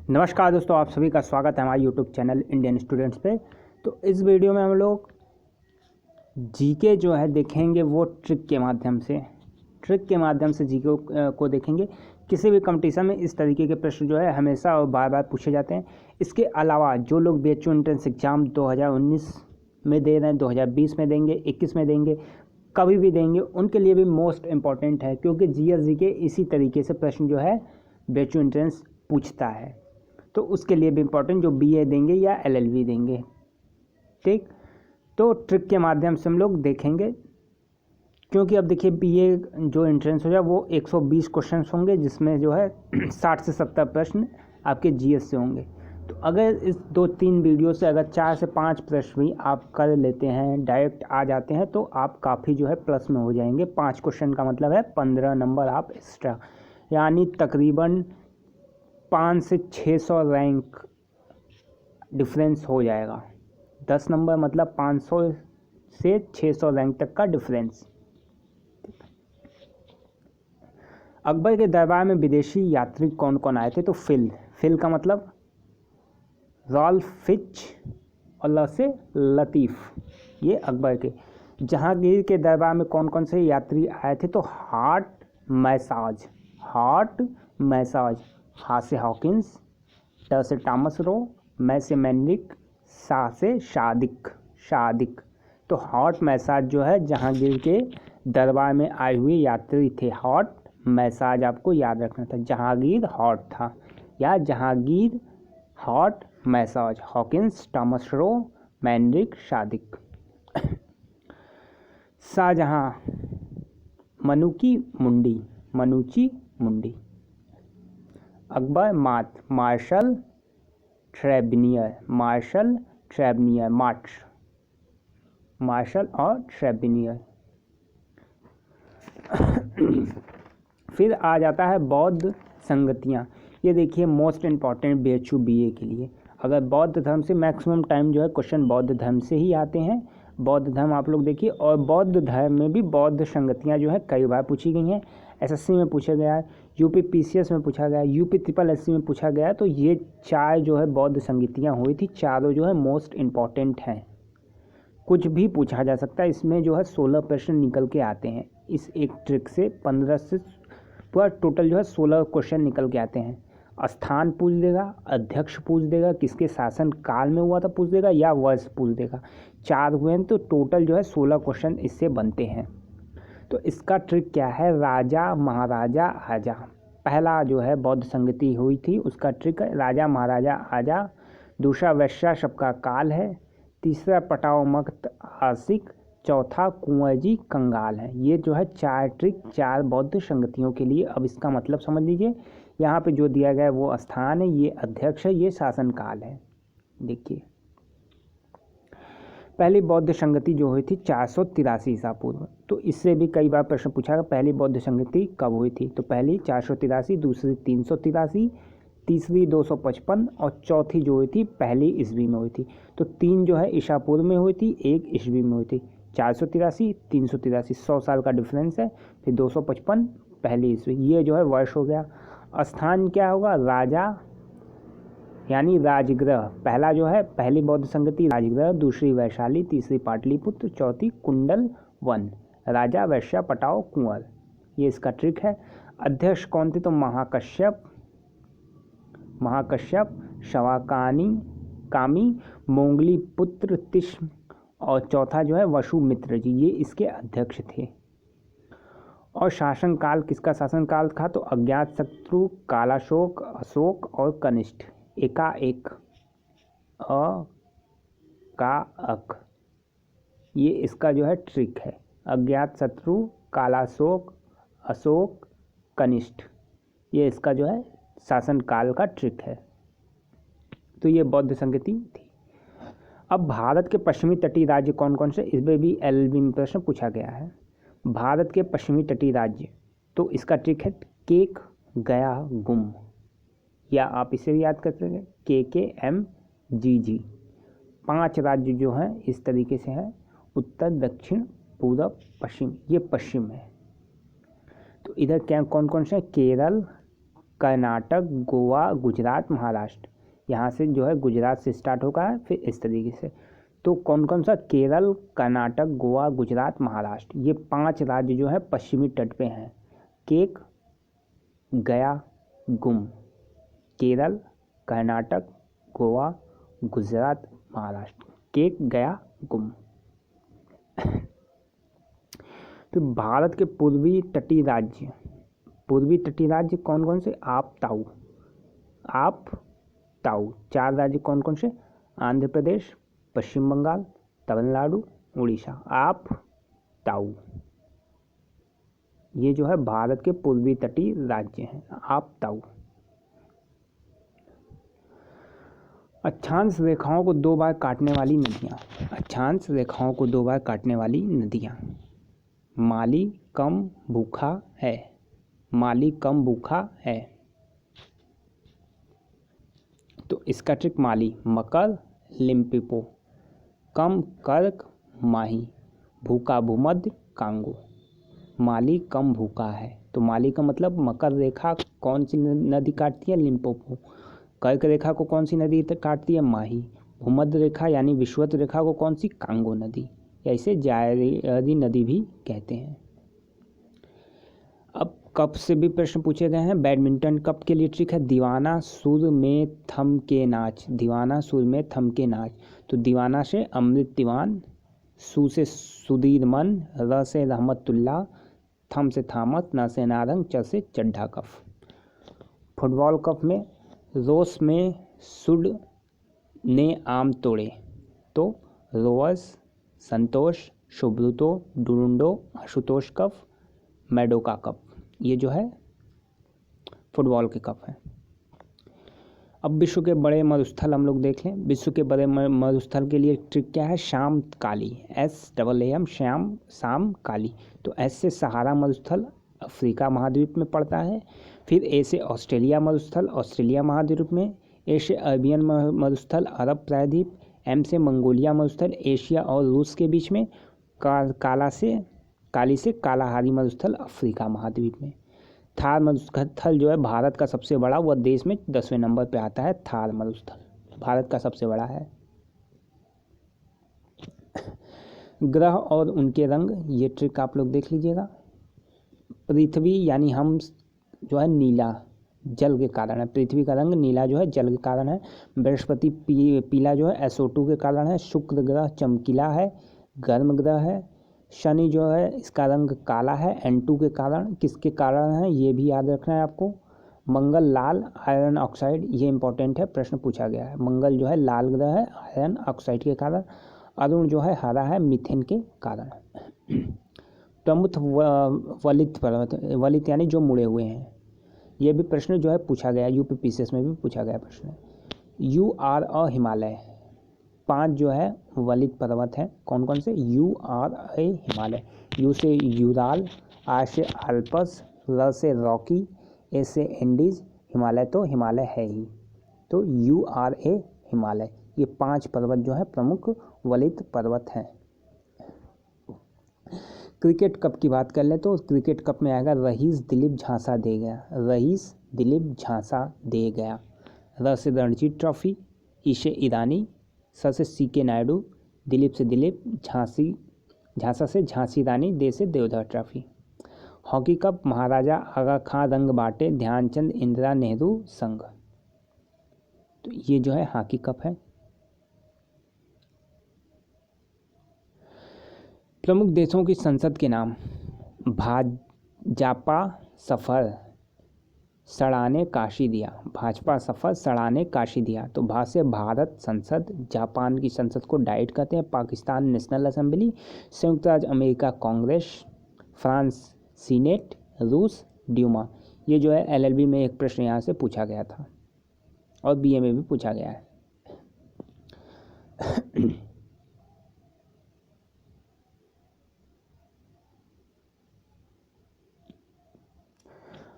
नमस्कार दोस्तों, आप सभी का स्वागत है हमारे यूट्यूब चैनल इंडियन स्टूडेंट्स पे। तो इस वीडियो में हम लोग जीके जो है देखेंगे वो ट्रिक के माध्यम से जीके को देखेंगे। किसी भी कंपटीशन में इस तरीके के प्रश्न जो है हमेशा और बार बार पूछे जाते हैं। इसके अलावा जो लोग बीएचयू एंट्रेंस एग्ज़ाम 2019 में दे रहे हैं, 2020 में देंगे, 21 में देंगे, कभी भी देंगे, उनके लिए भी मोस्ट इम्पॉर्टेंट है, क्योंकि जीएस जीके इसी तरीके से प्रश्न जो है बीएचयू एंट्रेंस पूछता है। तो उसके लिए भी इम्पोर्टेंट जो बीए देंगे या एलएलबी देंगे। ठीक, तो ट्रिक के माध्यम से हम लोग देखेंगे, क्योंकि अब देखिए बीए जो एंट्रेंस हो जाए वो 120 क्वेश्चन होंगे, जिसमें जो है 60 से 70 प्रश्न आपके जीएस से होंगे। तो अगर इस 2-3 वीडियो से अगर 4 से 5 प्रश्न भी आप कर लेते हैं, डायरेक्ट आ जाते हैं, तो आप काफ़ी जो है प्लस में हो जाएंगे। 5 क्वेश्चन का मतलब है 15 नंबर आप एक्स्ट्रा, यानी तकरीबन 500 से 600 रैंक डिफरेंस हो जाएगा। 10 नंबर मतलब 500 से 600 रैंक तक का डिफरेंस। अकबर के दरबार में विदेशी यात्री कौन कौन आए थे? तो फिल का मतलब रॉल्फ फिच और ल से लतीफ़, ये अकबर के। जहांगीर के दरबार में कौन कौन से यात्री आए थे? तो हार्ट मैसाज, हा से हॉकिंस, ट से टॉमस रो, मैं से मैंड्रिक, सा से शादिक। तो हॉट मैसाज जो है जहांगीर के दरबार में आए हुए यात्री थे। हॉट मैसाज आपको याद रखना था, जहांगीर हॉट था या जहांगीर हॉट मैसाज, हॉकिंस, टॉमस रो, मैंड्रिक, शादिक। Shahjahan Manucci Mundy. Akbar martial ट्रेबनियर, martial और ट्रेबनियर। फिर आ जाता है बौद्ध संगतियाँ। ये देखिए मोस्ट इम्पॉर्टेंट बीएचयू बीए के लिए। अगर बौद्ध धर्म से मैक्सिमम टाइम जो है क्वेश्चन बौद्ध धर्म से ही आते हैं। बौद्ध धर्म आप लोग देखिए, और बौद्ध धर्म में भी बौद्ध संगतियाँ जो है कई बार पूछी गई हैं। एसएससी में पूछा गया है, यूपी पीसीएस में पूछा गया है, यूपी ट्रिपल एससी में पूछा गया है। तो ये 4 जो है बौद्ध संगतियाँ हुई थी, चारों जो है मोस्ट इम्पॉर्टेंट हैं। कुछ भी पूछा जा सकता है, इसमें जो है 16 प्रश्न निकल के आते हैं। इस एक ट्रिक से 15 से पूरा टोटल जो है 16 क्वेश्चन निकल के आते हैं। स्थान पूछ देगा, अध्यक्ष पूछ देगा, किसके शासन काल में हुआ था पूछ देगा, या वर्ष पूछ देगा। 4 हुए हैं तो टोटल जो है 16 क्वेश्चन इससे बनते हैं। तो इसका ट्रिक क्या है? राजा महाराजा आजा। पहला जो है बौद्ध संगति हुई थी उसका ट्रिक है राजा महाराजा आजा। दूसरा वैश्या सबका काल है। तीसरा पटाओ मक्त आशिक। चौथा कुंवर जी कंगाल है। ये जो है 4 ट्रिक 4 बौद्ध संगतियों के लिए। अब इसका मतलब समझ लीजिए, यहाँ पे जो दिया गया है वो स्थान है, ये अध्यक्ष है, ये शासन काल है। देखिए पहली बौद्ध संगति जो हुई थी 483 ईसा पूर्व। तो इससे भी कई बार प्रश्न पूछा गया पहली बौद्ध संगति कब हुई थी? तो पहली 483, दूसरी 383, तीसरी 255 और चौथी जो हुई थी पहली ईस्वी में हुई थी। तो 3 जो है ईसा पूर्व में हुई थी, 1 ईस्वी में हुई थी। 483, 383, 100 साल का डिफरेंस है। फिर 255 पहली ईस्वी, ये जो है वर्ष हो गया। स्थान क्या होगा? राजा यानी राजगृह। पहला जो है पहली बौद्ध संगति राजगृह, दूसरी वैशाली, तीसरी पाटलिपुत्र, चौथी कुंडल वन। राजा, वैश्या, पटाओ, कुंवर, ये इसका ट्रिक है। अध्यक्ष कौन थे? तो महाकश्यप, कामी, मोंगली पुत्र तिष्म, और चौथा जो है वसुमित्र जी, ये इसके अध्यक्ष थे। और शासनकाल किसका शासनकाल था? तो अज्ञातशत्रु, कालाशोक, अशोक और कनिष्ठ। एकाएक ये इसका जो है ट्रिक है। अज्ञातशत्रु, कालाशोक, अशोक, कनिष्ठ, ये इसका जो है शासनकाल का ट्रिक है। तो ये बौद्ध संगति थी। अब भारत के पश्चिमी तटीय राज्य कौन कौन से? इसमें भी एलएलबी में प्रश्न पूछा गया है। भारत के पश्चिमी तटीय राज्य, तो इसका ट्रिक है केक, गया, गुम, या आप इसे भी याद कर सकते हैं KKMGG। 5 राज्य जो हैं इस तरीके से हैं, उत्तर, दक्षिण, पूरब, पश्चिम। ये पश्चिम है। तो इधर क्या कौन कौन से? केरल, कर्नाटक, गोवा, गुजरात, महाराष्ट्र। यहाँ से जो है गुजरात से स्टार्ट होगा है, फिर इस तरीके से। तो कौन कौन सा? केरल, कर्नाटक, गोवा, गुजरात, महाराष्ट्र। ये 5 राज्य जो है पश्चिमी तट पे हैं। केक, गया, गुम। केरल, कर्नाटक, गोवा, गुजरात, महाराष्ट्र। केक, गया, गुम। तो भारत के पूर्वी तटीय राज्य कौन कौन से? आप ताऊ। 4 राज्य कौन कौन से? आंध्र प्रदेश, पश्चिम बंगाल, तमिलनाडु, उड़ीसा। आप ताऊ, ये जो है भारत के पूर्वी तटीय राज्य हैं। आप ताऊ। अक्षांश रेखाओं को 2 बार काटने वाली नदियाँ। अक्षांश रेखाओं को 2 बार काटने वाली नदियाँ। माली कम भूखा है। माली कम भूखा है, तो इसका ट्रिक माली। मकर, लिम्पिपो। कम कर्क, माही। भूखा भूमध्य, कांगो। माली कम भूखा है, तो माली का मतलब मकर रेखा कौन सी नदी काटती है? लिम्पोपो। कर्क रेखा को कौन सी नदी काटती है? माही। भूमध्य रेखा यानी विषुवत रेखा को कौन सी? कांगो नदी, या इसे जायरी नदी भी कहते हैं। अब कप से भी प्रश्न पूछे गए हैं। बैडमिंटन कप के लिए ट्रिक है दीवाना सुर में थम के नाच। दीवाना सुर में थम के नाच। तो दीवाना से अमृत दीवान, सु से सुधीर मन, र से रहमतुल्ला, थम से थामत, न से नारंग, च से चड्ढा कफ। फुटबॉल कप में रोस में सुड ने आम तोड़े। तो रोअस, संतोष, शुभ्रुतो, डुरुंडो, आशुतोष कप, मेडोका कप। ये जो है फुटबॉल के कप हैं। अब विश्व के बड़े मरुस्थल हम लोग देख लें। विश्व के बड़े मरुस्थल के लिए ट्रिक क्या है? शाम काली। SAAM शाम काली। तो एस से सहारा मरुस्थल अफ्रीका महाद्वीप में पड़ता है। फिर ए से ऑस्ट्रेलिया मरुस्थल ऑस्ट्रेलिया महाद्वीप में। ए से अरबियन मरुस्थल अरब प्रायद्वीप। एम से मंगोलिया मरुस्थल एशिया और रूस के बीच में। काली से कालाहारी मरुस्थल अफ्रीका महाद्वीप में। थार मरुस्थल जो है भारत का सबसे बड़ा, वह देश में 10वें नंबर पे आता है। थार मरुस्थल भारत का सबसे बड़ा है। ग्रह और उनके रंग, ये ट्रिक आप लोग देख लीजिएगा। पृथ्वी यानी हम जो है नीला, जल के कारण है। पृथ्वी का रंग नीला जो है जल के कारण है। बृहस्पति पीला जो है SO2 के कारण है। शुक्र ग्रह चमकीला है, गर्म ग्रह है। शनि जो है इसका रंग काला है N2 के कारण। किसके कारण है ये भी याद रखना है आपको। मंगल लाल, आयरन ऑक्साइड, ये इंपॉर्टेंट है, प्रश्न पूछा गया है। मंगल जो है लाल ग्रह है आयरन ऑक्साइड के कारण। अरुण जो है हरा है मीथेन के कारण। प्रमुख वलित पर्वत, वलित यानी जो मुड़े हुए हैं, ये भी प्रश्न जो है पूछा गया, UPPCS में भी पूछा गया प्रश्न। URA हिमालय, 5 जो है वलित पर्वत हैं। कौन कौन से? URA हिमालय। U से यूराल, R से आल्पस, R से रॉकी, A से एंडीज। हिमालय तो हिमालय है ही, तो URA हिमालय। ये 5 पर्वत जो है प्रमुख वलित पर्वत हैं। क्रिकेट कप की बात कर लें तो क्रिकेट कप में आएगा रईस दिलीप झांसा दे गया। रईस दिलीप झांसा दे गया। र से रणजी ट्रॉफी, ई से ईरानी, स से CK नायडू, दिलीप से दिलीप, झांसा से झांसी रानी, दे से देवधर ट्रॉफी। हॉकी कप महाराजा आगा खां रंग बाटे, ध्यानचंद इंदिरा नेहरू संघ। तो ये जो है हॉकी कप है। प्रमुख देशों की संसद के नाम। भाजपा सफर सड़ाने काशी दिया। भाजपा सफर सड़ाने काशी दिया। तो भा से भारत संसद, जापान की संसद को डाइट कहते हैं, पाकिस्तान नेशनल असेंबली, संयुक्त राज्य अमेरिका कांग्रेस, फ्रांस सीनेट, रूस ड्यूमा। ये जो है LLB में एक प्रश्न यहाँ से पूछा गया था और BA में भी पूछा गया है।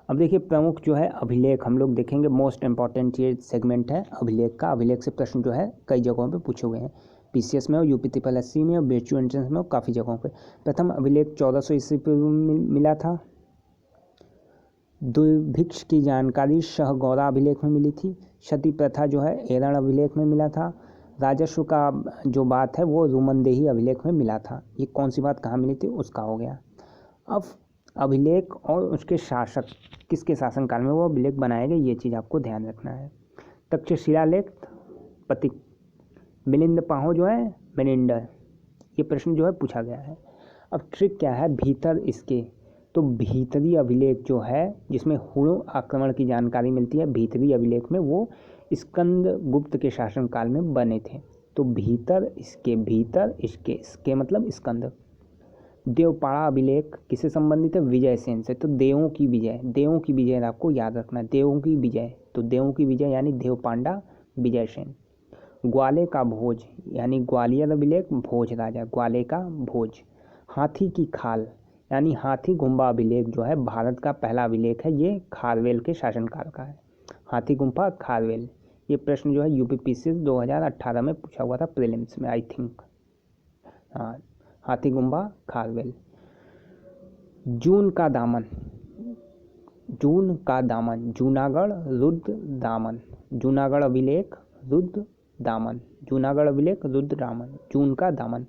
अब देखिए प्रमुख जो है अभिलेख हम लोग देखेंगे। मोस्ट इंपॉर्टेंट ये सेगमेंट है अभिलेख का। अभिलेख से प्रश्न जो है कई जगहों पे पूछे हुए हैं। PCS में हो, UPSSC में हो, BHU एंट्रेंस में हो, काफ़ी जगहों पे। प्रथम अभिलेख 1400 ईस्वी पूर्व में मिला था। दुर्भिक्ष की जानकारी शहगौरा अभिलेख में मिली थी। सती प्रथा जो है एरण अभिलेख में मिला था। राजस्व का जो बात है वो रुमनदेही अभिलेख में मिला था। ये कौन सी बात कहाँ मिली थी उसका हो गया। अब अभिलेख और उसके शासक किसके शासनकाल में वो अभिलेख बनाए गए, ये चीज़ आपको ध्यान रखना है। तक्षशिला लेख पतिक, मिलिंद पाहो जो है मेनिंडर, ये प्रश्न जो है पूछा गया है। अब ट्रिक क्या है भीतर इसके, तो भीतरी अभिलेख जो है जिसमें हुणु आक्रमण की जानकारी मिलती है, भीतरी अभिलेख में वो स्कंद गुप्त के शासनकाल में बने थे। तो भीतर इसके मतलब स्कंद। देवपाड़ा अभिलेख किससे संबंधित है, विजयसेन से। तो देवों की विजय आपको याद रखना है, देवों की विजय, तो देवों की विजय यानी देवपांडा विजयसेन। ग्वाले का भोज यानी ग्वालियर अभिलेख, भोज राजा, ग्वाले का भोज। हाथी की खाल यानी हाथी गुम्बा अभिलेख जो है भारत का पहला अभिलेख है, ये खारवेल के शासनकाल का है। हाथी गुम्बा खारवेल, ये प्रश्न जो है यूपीपीसी 2018 में पूछा हुआ था प्रीलिम्स में आई थिंक। हाँ, हाथी गुम्बा खारवेल। जून का दामन, जूनागढ़ रुद्र दामन, जूनागढ़ अभिलेख रुद्र दामन, जून का दामन।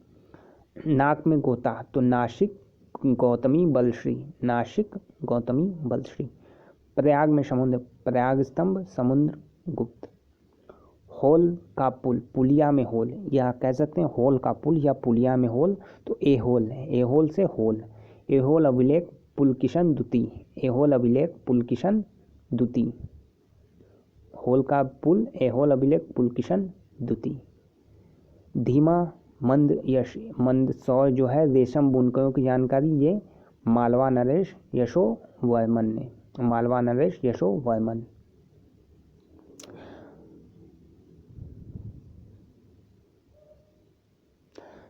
नाक में गोता, तो नासिक गौतमी बलश्री। प्रयाग में समुद्र, प्रयाग स्तंभ, समुद्र गुप्त। होल का पुल, पुलिया में होल, या कह सकते हैं होल का पुल या पुलिया में होल, तो एहोल है, एहोल से होल। एहोल अभिलेख पुलकिशन द्वितीय, होल का पुल एहोल अभिलेख पुलकिशन द्वितीय। धीमा मंद यश, मंद सौर जो है रेशम बुनकरों की जानकारी, ये मालवा नरेश यशो वर्मन ने,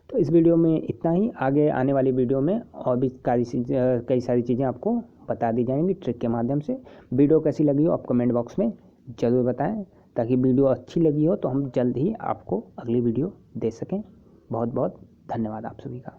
तो इस वीडियो में इतना ही। आगे आने वाली वीडियो में और भी कई सारी चीज़ें आपको बता दी जाएंगी ट्रिक के माध्यम से। वीडियो कैसी लगी हो आप कमेंट बॉक्स में ज़रूर बताएं, ताकि वीडियो अच्छी लगी हो तो हम जल्द ही आपको अगली वीडियो दे सकें। बहुत बहुत धन्यवाद आप सभी का।